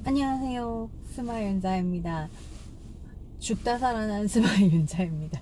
안녕하세요. 스마일 윤자입니다. 죽다 살아난 스마일 윤자입니다.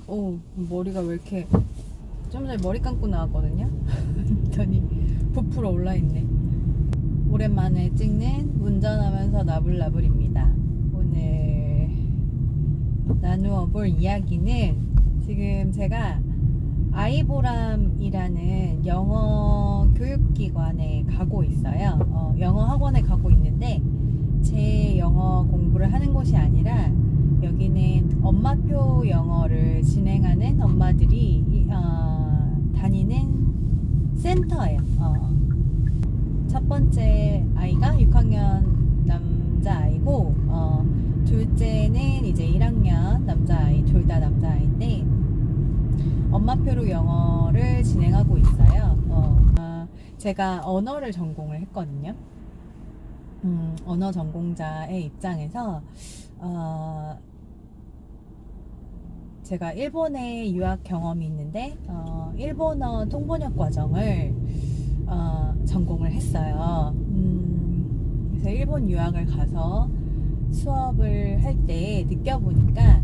오, 머리가 왜 이렇게 좀 전에 머리 감고 나왔거든요. 그랬더니 부풀어 올라있네. 오랜만에 찍는 운전하면서 나불나불입니다. 오늘 나누어 볼 이야기는 지금 제가 아이보람이라는 영어 교육기관에 가고 있어요. 영어 학원에 가고 있는데 제 영어 공부를 하는 곳이 아니라 여기는 엄마표 영어를 진행하는 엄마들이 다니는 센터예요. 첫 번째 아이가 6학년 남자아이고 둘째는 이제 1학년 남자아이, 둘 다 남자아이인데 엄마표로 영어를 진행하고 있어요. 제가 언어를 전공을 했거든요. 언어 전공자의 입장에서 제가 일본에 유학 경험이 있는데 일본어 통번역 과정을 전공을 했어요. 그래서 일본 유학을 가서 수업을 할 때 느껴보니까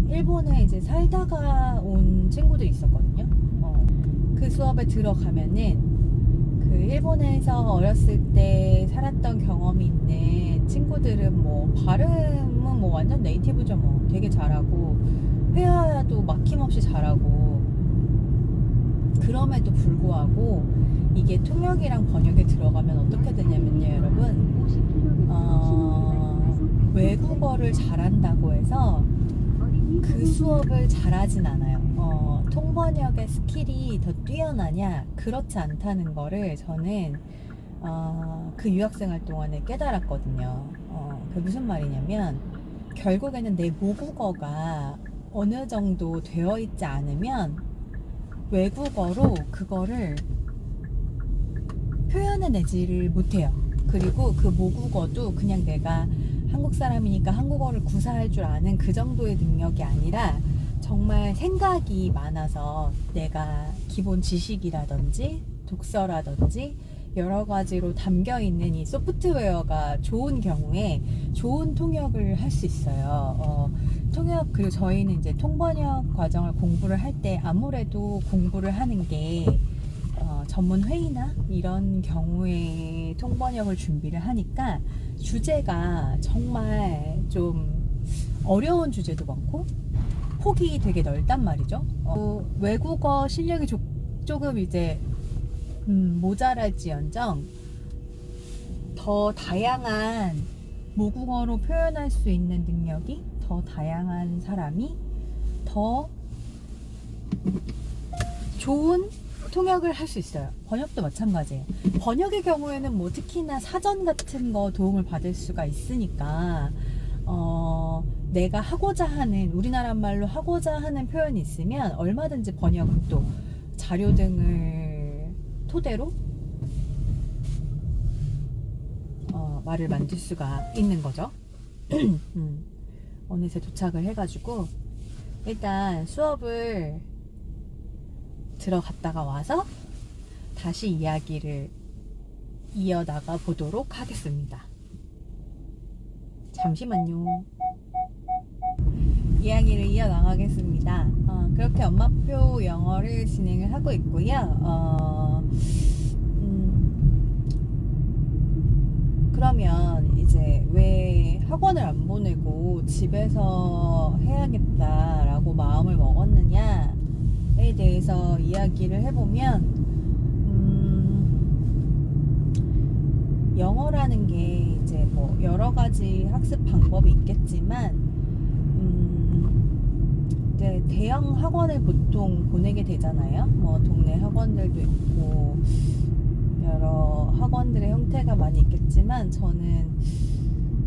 일본에 이제 살다가 온 친구들이 있었거든요. 그 수업에 들어가면은 그 일본에서 어렸을 때 살았던 경험이 있는 친구들은 뭐 발음은 뭐 완전 네이티브죠. 뭐 되게 잘하고 회화도 막힘없이 잘하고, 그럼에도 불구하고 이게 통역이랑 번역에 들어가면 어떻게 되냐면요, 여러분. 외국어를 잘한다고 해서 그 수업을 잘하진 않아요. 통번역의 스킬이 더 뛰어나냐? 그렇지 않다는 거를 저는 그 유학생활 동안에 깨달았거든요. 그게 무슨 말이냐면 결국에는 내 모국어가 어느 정도 되어 있지 않으면 외국어로 그거를 표현해내지를 못해요. 그리고 그 모국어도 그냥 내가 한국 사람이니까 한국어를 구사할 줄 아는 그 정도의 능력이 아니라 정말 생각이 많아서 내가 기본 지식이라든지 독서라든지 여러 가지로 담겨 있는 이 소프트웨어가 좋은 경우에 좋은 통역을 할 수 있어요. 통역, 그리고 저희는 이제 통번역 과정을 공부를 할 때 아무래도 공부를 하는 게 전문 회의나 이런 경우에 통번역을 준비를 하니까 주제가 정말 좀 어려운 주제도 많고 폭이 되게 넓단 말이죠. 외국어 실력이 조금 이제 모자랄지언정 더 다양한 모국어로 표현할 수 있는 능력이 더 다양한 사람이 더 좋은 통역을 할 수 있어요. 번역도 마찬가지예요. 번역의 경우에는 뭐 특히나 사전 같은 거 도움을 받을 수가 있으니까 내가 하고자 하는, 우리나라 말로 하고자 하는 표현이 있으면 얼마든지 번역도 자료 등을 토대로 말을 만들 수가 있는 거죠. 어느새 도착을 해가지고 일단 수업을 들어갔다가 와서 다시 이야기를 이어나가 보도록 하겠습니다. 잠시만요. 이야기를 이어나가겠습니다. 그렇게 엄마표 영어를 진행을 하고 있고요. 그러면 이제 왜 학원을 안 보내고 집에서 해야겠다라고 마음을 먹었느냐에 대해서 이야기를 해보면, 영어라는 게 이제 뭐 여러 가지 학습 방법이 있겠지만, 이제 대형 학원을 보통 보내게 되잖아요. 뭐 동네 학원들도 있고 여러 학원들의 형태가 많이 있겠지만, 저는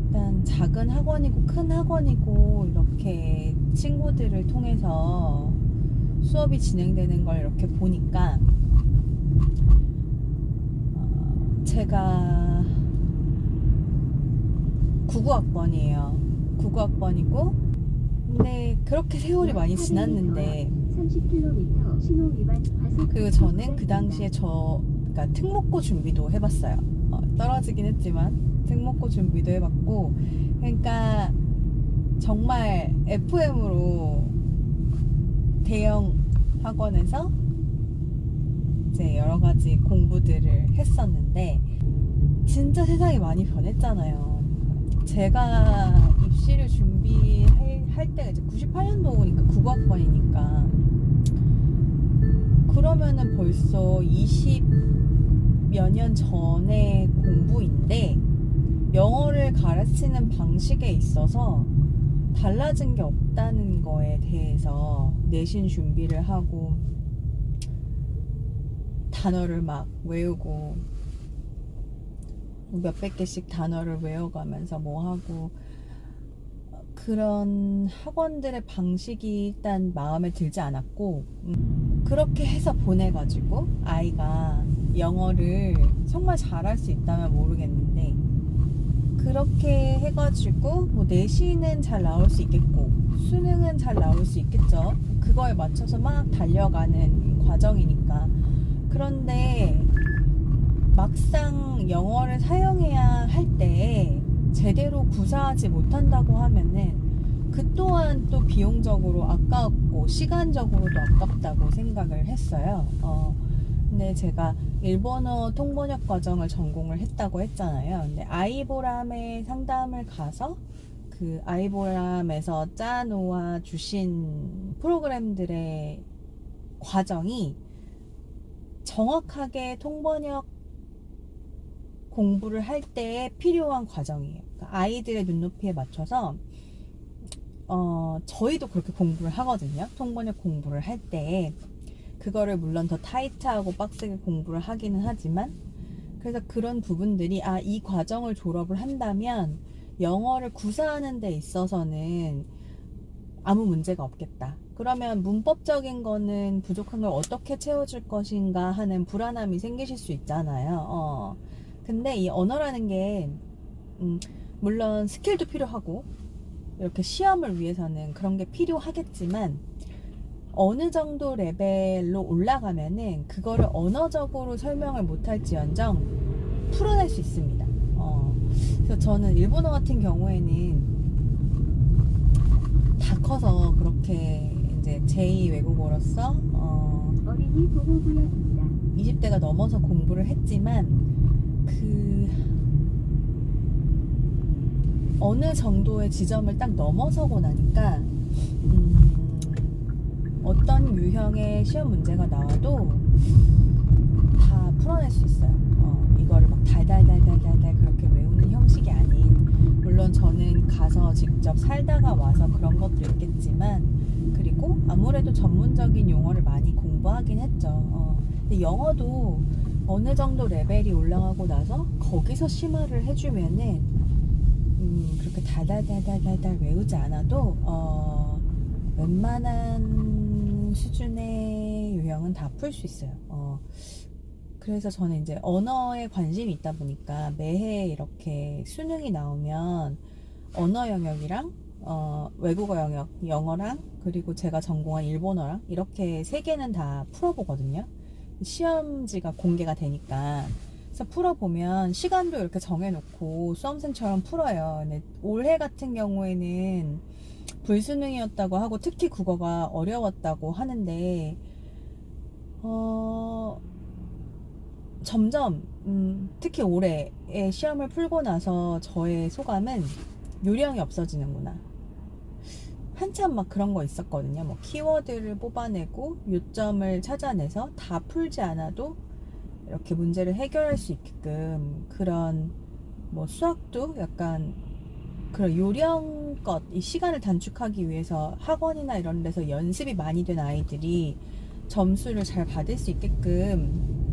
일단 작은 학원이고 큰 학원이고 이렇게 친구들을 통해서 수업이 진행되는 걸 이렇게 보니까 제가 99학번이에요. 99학번이고 근데 그렇게 세월이 많이 지났는데, 그리고 저는 그 당시에 그러니까 특목고 준비도 해봤어요. 떨어지긴 했지만 특목고 준비도 해봤고, 그러니까 정말 FM으로 대형 학원에서 이제 여러 가지 공부들을 했었는데 진짜 세상이 많이 변했잖아요. 제가 입시를 준비할 때가 이제 98년도니까 국어학번이니까, 그러면은 벌써 20여 년 전의 공부인데 영어를 가르치는 방식에 있어서 달라진 게 없다는 거에 대해서 내신 준비를 하고 단어를 막 외우고 몇백 개씩 단어를 외워가면서 뭐 하고, 그런 학원들의 방식이 일단 마음에 들지 않았고, 그렇게 해서 보내가지고 아이가 영어를 정말 잘할 수 있다면 모르겠는데, 그렇게 해가지고 뭐 내신은 잘 나올 수 있겠고 수능은 잘 나올 수 있겠죠. 그거에 맞춰서 막 달려가는 과정이니까. 그런데 막상 영어를 사용해야 할 때 제대로 구사하지 못한다고 하면은 그 또한 또 비용적으로 아깝고 시간적으로도 아깝다고 생각을 했어요. 근데 제가 일본어 통번역 과정을 전공을 했다고 했잖아요. 근데 아이보람에 상담을 가서 그 아이보람에서 짜놓아 주신 프로그램들의 과정이 정확하게 통번역 공부를 할 때에 필요한 과정이에요. 그러니까 아이들의 눈높이에 맞춰서 저희도 그렇게 공부를 하거든요. 통번역 공부를 할 때. 그거를 물론 더 타이트하고 빡세게 공부를 하기는 하지만, 그래서 그런 부분들이 이 과정을 졸업을 한다면 영어를 구사하는 데 있어서는 아무 문제가 없겠다. 그러면 문법적인 거는 부족한 걸 어떻게 채워줄 것인가 하는 불안함이 생기실 수 있잖아요. 근데 이 언어라는 게 물론 스킬도 필요하고 이렇게 시험을 위해서는 그런 게 필요하겠지만, 어느 정도 레벨로 올라가면은 그거를 언어적으로 설명을 못할지언정 풀어낼 수 있습니다. 그래서 저는 일본어 같은 경우에는 다 커서 그렇게 이제 제2 외국어로서 어린이 보호구역입니다. 20대가 넘어서 공부를 했지만, 그 어느 정도의 지점을 딱 넘어서고 나니까 어떤 유형의 시험 문제가 나와도 다 풀어낼 수 있어요. 이거를 막 달달달달달달 그렇게 외우는 형식이 아닌, 물론 저는 가서 직접 살다가 와서 그런 것도 있겠지만, 그리고 아무래도 전문적인 용어를 많이 공부하긴 했죠. 근데 영어도 어느 정도 레벨이 올라가고 나서 거기서 심화를 해주면은 그렇게 달달달달달달 외우지 않아도 웬만한 수준의 유형은 다 풀 수 있어요. 그래서 저는 이제 언어에 관심이 있다 보니까 매해 이렇게 수능이 나오면 언어 영역이랑 외국어 영역, 영어랑 그리고 제가 전공한 일본어랑 이렇게 세 개는 다 풀어보거든요. 시험지가 공개가 되니까. 그래서 풀어보면 시간도 이렇게 정해놓고 수험생처럼 풀어요. 근데 올해 같은 경우에는 불수능이었다고 하고 특히 국어가 어려웠다고 하는데 점점 특히 올해의 시험을 풀고 나서 저의 소감은 요령이 없어지는구나. 한참 막 그런 거 있었거든요. 뭐 키워드를 뽑아내고 요점을 찾아내서 다 풀지 않아도 이렇게 문제를 해결할 수 있게끔, 그런 뭐 수학도 약간 그런 요령껏 이 시간을 단축하기 위해서 학원이나 이런 데서 연습이 많이 된 아이들이 점수를 잘 받을 수 있게끔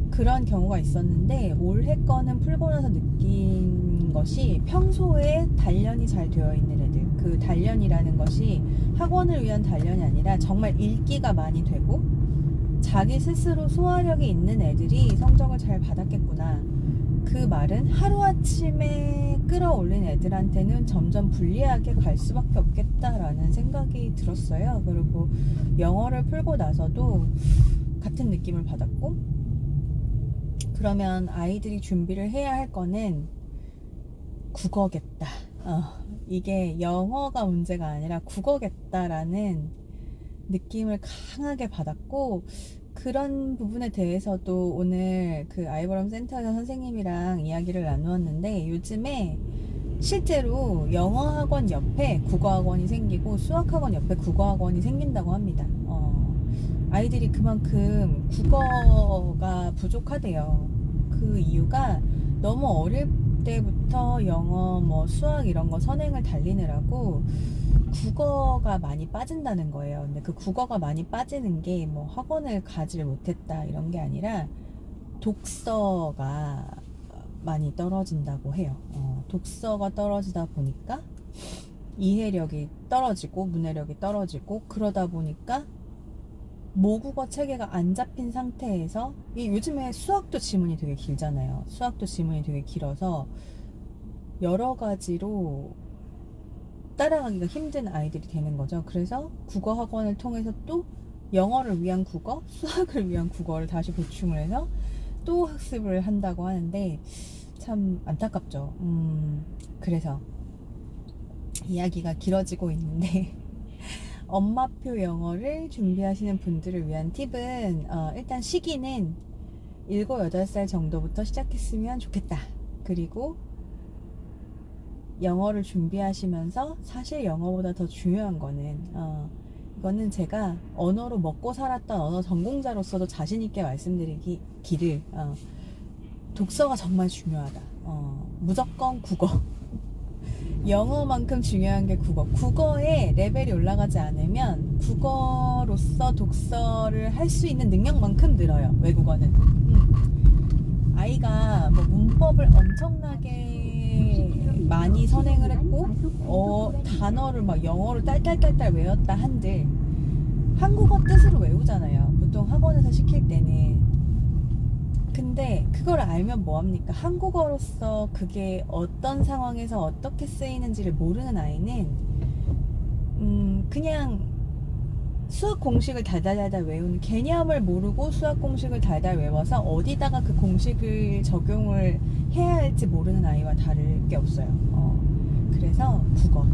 그런 경우가 있었는데, 올해 거는 풀고 나서 느낀 것이 평소에 단련이 잘 되어 있는 애들, 그 단련이라는 것이 학원을 위한 단련이 아니라 정말 읽기가 많이 되고 자기 스스로 소화력이 있는 애들이 성적을 잘 받았겠구나. 그 말은 하루아침에 끌어올린 애들한테는 점점 불리하게 갈 수밖에 없겠다라는 생각이 들었어요. 그리고 영어를 풀고 나서도 같은 느낌을 받았고, 그러면 아이들이 준비를 해야 할 거는 국어겠다. 이게 영어가 문제가 아니라 국어겠다라는 느낌을 강하게 받았고, 그런 부분에 대해서도 오늘 그 아이버럼 센터에서 선생님이랑 이야기를 나누었는데, 요즘에 실제로 영어 학원 옆에 국어 학원이 생기고 수학 학원 옆에 국어 학원이 생긴다고 합니다. 아이들이 그만큼 국어가 부족하대요. 그 이유가 너무 어릴 때부터 영어, 뭐 수학 이런 거 선행을 달리느라고 국어가 많이 빠진다는 거예요. 근데 그 국어가 많이 빠지는 게 뭐 학원을 가지를 못했다 이런 게 아니라 독서가 많이 떨어진다고 해요. 독서가 떨어지다 보니까 이해력이 떨어지고 문해력이 떨어지고, 그러다 보니까 모국어 체계가 안 잡힌 상태에서, 요즘에 수학도 지문이 되게 길잖아요. 수학도 지문이 되게 길어서 여러 가지로 따라가기가 힘든 아이들이 되는 거죠. 그래서 국어 학원을 통해서 또 영어를 위한 국어, 수학을 위한 국어를 다시 보충을 해서 또 학습을 한다고 하는데 참 안타깝죠. 그래서 이야기가 길어지고 있는데 엄마표 영어를 준비하시는 분들을 위한 팁은, 일단 시기는 7, 8살 정도부터 시작했으면 좋겠다. 그리고 영어를 준비하시면서 사실 영어보다 더 중요한 거는, 이거는 제가 언어로 먹고 살았던 언어 전공자로서도 자신있게 말씀드리기를, 독서가 정말 중요하다. 무조건 국어. 영어만큼 중요한 게 국어. 국어의 레벨이 올라가지 않으면 국어로서 독서를 할 수 있는 능력만큼 늘어요. 외국어는. 아이가 뭐 문법을 엄청나게 많이 선행을 했고, 단어를 막 영어로 딸딸딸딸 외웠다 한들 한국어 뜻으로 외우잖아요. 보통 학원에서 시킬 때는. 근데 그걸 알면 뭐합니까? 한국어로서 그게 어떤 상황에서 어떻게 쓰이는지를 모르는 아이는 그냥 수학 공식을 달달달달 외우는, 개념을 모르고 수학 공식을 달달 외워서 어디다가 그 공식을 적용을 해야 할지 모르는 아이와 다를 게 없어요. 그래서 국어,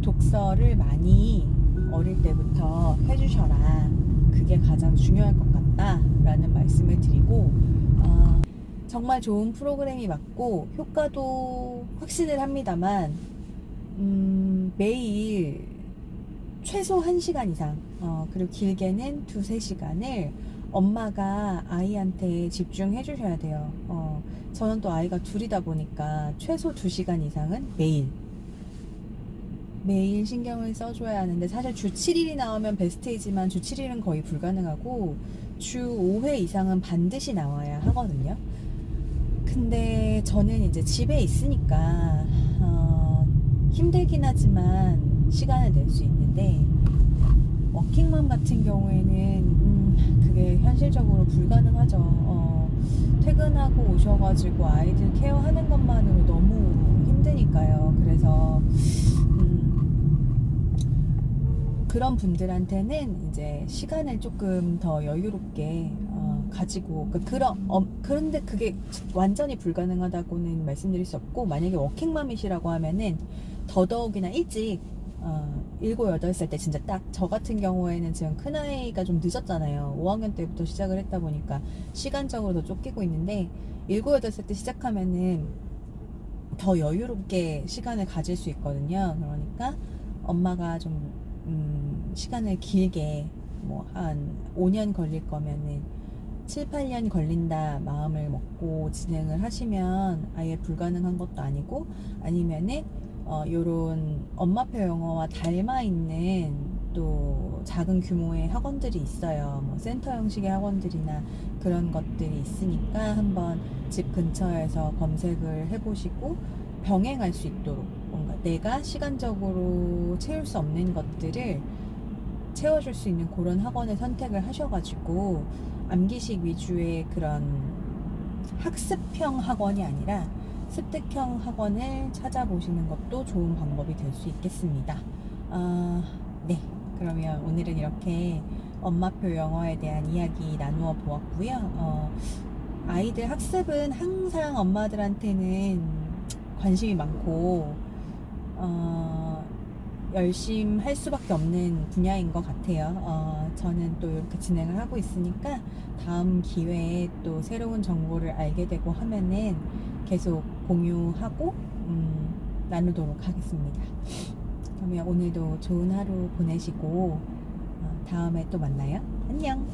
독서를 많이 어릴 때부터 해주셔라. 그게 가장 중요할 것 같다라는 말씀을 드리고, 정말 좋은 프로그램이 맞고 효과도 확신을 합니다만, 매일 최소 1시간 이상, 그리고 길게는 2, 3시간을 엄마가 아이한테 집중해 주셔야 돼요. 저는 또 아이가 둘이다 보니까 최소 2시간 이상은 매일 신경을 써줘야 하는데, 사실 주 7일이 나오면 베스트이지만 주 7일은 거의 불가능하고 주 5회 이상은 반드시 나와야 하거든요. 근데 저는 이제 집에 있으니까 힘들긴 하지만 시간을 낼 수 있는데, 워킹맘 같은 경우에는 그게 현실적으로 불가능하죠. 퇴근하고 오셔가지고 아이들 케어하는 것만으로 너무 힘드니까요. 그래서 그런 분들한테는 이제 시간을 조금 더 여유롭게 가지고, 그런데 그게 완전히 불가능하다고는 말씀드릴 수 없고, 만약에 워킹맘이시라고 하면은 더더욱이나 일찍, 7, 8살 때 진짜 딱 저 같은 경우에는 지금 큰아이가 좀 늦었잖아요. 5학년 때부터 시작을 했다 보니까 시간적으로 더 쫓기고 있는데, 7, 8살 때 시작하면은 더 여유롭게 시간을 가질 수 있거든요. 그러니까 엄마가 좀 시간을 길게, 뭐 한 5년 걸릴 거면은 7, 8년 걸린다 마음을 먹고 진행을 하시면 아예 불가능한 것도 아니고, 아니면은 요런 엄마표 영어와 닮아 있는 또 작은 규모의 학원들이 있어요. 뭐 센터 형식의 학원들이나 그런 것들이 있으니까 한번 집 근처에서 검색을 해보시고 병행할 수 있도록, 뭔가 내가 시간적으로 채울 수 없는 것들을 채워줄 수 있는 그런 학원을 선택을 하셔가지고, 암기식 위주의 그런 학습형 학원이 아니라 습득형 학원을 찾아보시는 것도 좋은 방법이 될 수 있겠습니다. 네, 그러면 오늘은 이렇게 엄마표 영어에 대한 이야기 나누어 보았고요. 아이들 학습은 항상 엄마들한테는 관심이 많고 열심히 할 수밖에 없는 분야인 것 같아요. 저는 또 이렇게 진행을 하고 있으니까 다음 기회에 또 새로운 정보를 알게 되고 하면은 계속 공유하고 나누도록 하겠습니다. 그러면 오늘도 좋은 하루 보내시고 다음에 또 만나요. 안녕.